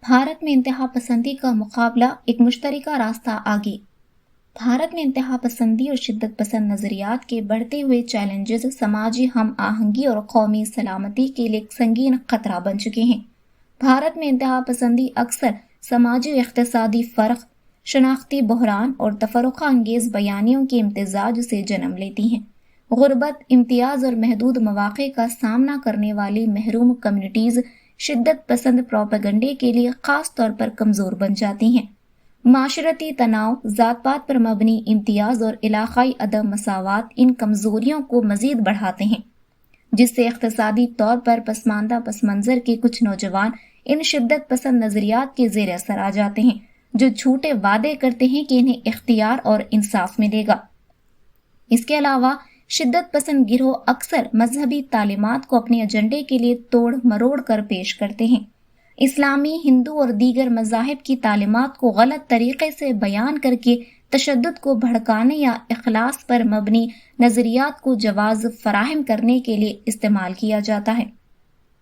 भारत में इंतहा पसंदी का मुकाबला, एक मुश्तरका रास्ता आगे। भारत में इंतहा पसंदी और शिद्दत पसंद नजरियात के बढ़ते हुए चैलेंजेस समाजी हम आहंगी और कौमी सलामती के लिए एक संगीन खतरा बन चुके हैं। भारत में इंतहा पसंदी अक्सर समाजी और इक़्तिसादी फ़र्क, शनाख्ती बहरान और तफरुक़ा अंगेज़ बयानियों के इम्तिजाज से जन्म लेती हैं। गुर्बत, इम्तियाज़ और महदूद मौक़े का सामना करने वाली महरूम कम्युनिटीज़ शिद्दत पसंद प्रोपेगंडे के लिए ख़ास तौर पर कमज़ोर बन जाती हैं। माशरती तनाव, ज़ात पात पर मबनी इम्तियाज़ और इलाक़ाई अदम मसावात इन कमज़ोरियों को मज़ीद बढ़ाते हैं, जिससे इक़्तिसादी तौर पर पसमानदा पस मंज़र के कुछ नौजवान इन शिद्दत पसंद नज़रियात के ज़ेर असर आ जाते हैं, जो झूठे वादे करते हैं कि इन्हें इख्तियार और इंसाफ मिलेगा। इसके अलावा शिद्दत पसंद गिरोह अक्सर मजहबी तालीमात को अपने एजेंडे के लिए तोड़ मरोड़ कर पेश करते हैं। इस्लामी, हिंदू और दीगर मज़ाहिब की तालीमात को गलत तरीके से बयान करके तशद्दुद को भड़काने या इखलास पर मबनी नज़रियात को जवाज़ फराहम करने के लिए इस्तेमाल किया जाता है।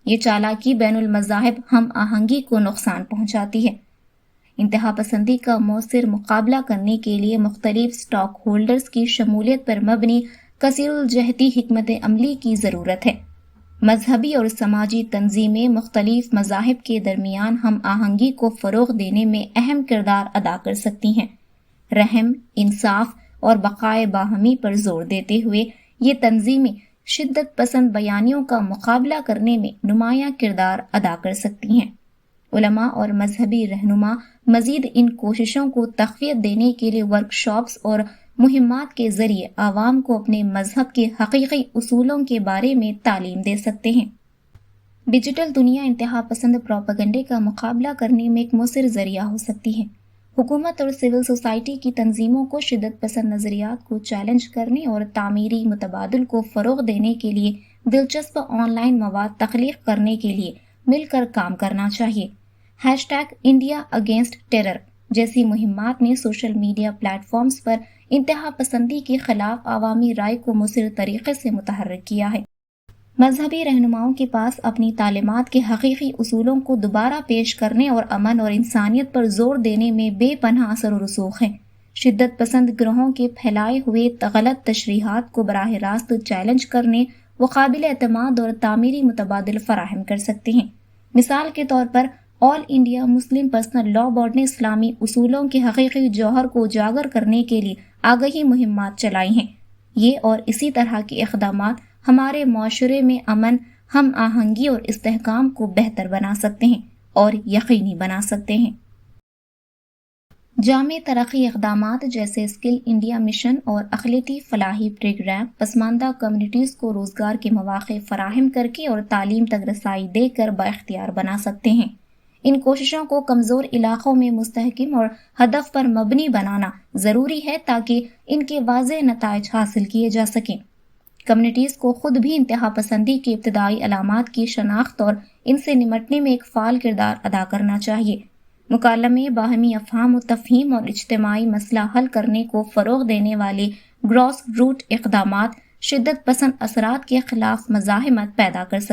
ये चालाकी बैनुल मज़ाहिब हम आहंगी को नुकसान पहुंचाती है। इंतहा पसंदी का मौसर मुकाबला करने के लिए मुख्तलिफ स्टॉक होल्डर्स की शमूलियत पर मबनी कसीरुल जहती हिकमत अमली की ज़रूरत है। मजहबी और समाजी तंजीमें मुख्तलिफ मज़ाहिब के दरमियान हम आहंगी को फ़रोग़ देने में अहम किरदार अदा कर सकती हैं। रहम, इंसाफ और बक़ाए बाहमी पर जोर देते हुए ये तंजीमें शिद्दत पसंद बयानियों का मुकाबला करने में नुमायाँ किरदार अदा कर सकती हैं। उलमा और मजहबी रहनुमा मज़ीद इन कोशिशों को तक़वियत देने के लिए वर्कशॉप्स और मुहिम्मात के जरिए आवाम को अपने मजहब के हकीकी उसूलों के बारे में तालीम दे सकते हैं। डिजिटल दुनिया इंतहा पसंद प्रोपेगंडे का मुकाबला करने में एक मुसर जरिया हो सकती है। हुकूमत और सिविल सोसाइटी की तंजीमों को शिद्दत पसंद नज़रियात को चैलेंज करने और तामीरी मुतबादल को फ़रोग़ देने के लिए दिलचस्प ऑनलाइन मवाद तख्लीक़ करने के लिए मिलकर काम करना चाहिए। #इंडिया अगेंस्ट टेरर जैसी मुहिम्मात ने सोशल मीडिया प्लेटफॉर्म्स पर इंतहा पसंदी के खिलाफ आवामी राय को मुसर तरीके से मुतहर्रिक किया है। मजहबी रहनुमाओं के पास अपनी तालीमात के हकीकी उसूलों को दोबारा पेश करने और अमन और इंसानियत पर जोर देने में बेपनाह असर और रसूख है। शिद्दत पसंद गिरोहों के फैलाए हुए गलत तशरीहात को बराह रास्त चैलेंज करने व काबिल एतमाद और तामीरी मुतबादिल फराहम कर सकते हैं। मिसाल के तौर पर all India Muslim personal law board ने इस्लामी उसूलों के हकीकी जौहर को उजागर करने के लिए आगही मुहिम्मात चलाई हैं। ये और इसी तरह के इक़दामात हमारे माशरे में अमन, हम आहंगी और इस्तेहकाम को बेहतर बना सकते हैं और यकीनी बना सकते हैं। जामे तरक्की इक़दामात जैसे स्किल इंडिया मिशन और अक़लियती फ़लाही प्रोग्राम पसमानदा कम्युनिटीज़ को रोज़गार के मौक़े फ़राहम करके और तालीम तक रसाई देकर बाइख्तियार बना सकते हैं। इन कोशिशों को कमज़ोर इलाक़ों में मुस्तहकिम और हदफ पर मबनी बनाना ज़रूरी है ताकि इनके वाज़ेह नताइज हासिल किए जा सकें। कम्युनिटीज़ को खुद भी इंतहा पसंदी की इब्तिदाई अलामात की शनाख्त और इनसे निमटने में एक फ़ाल किरदार अदा करना चाहिए। मुकालमे, बाहमी अफ़हाम व तफ़हीम और इज्तिमाई मसला हल करने को फ़रोग़ देने वाले ग्रॉस रूट इक़दामात शिद्दत पसंद असरात के ख़िलाफ़ मज़ाहमत पैदा कर सकते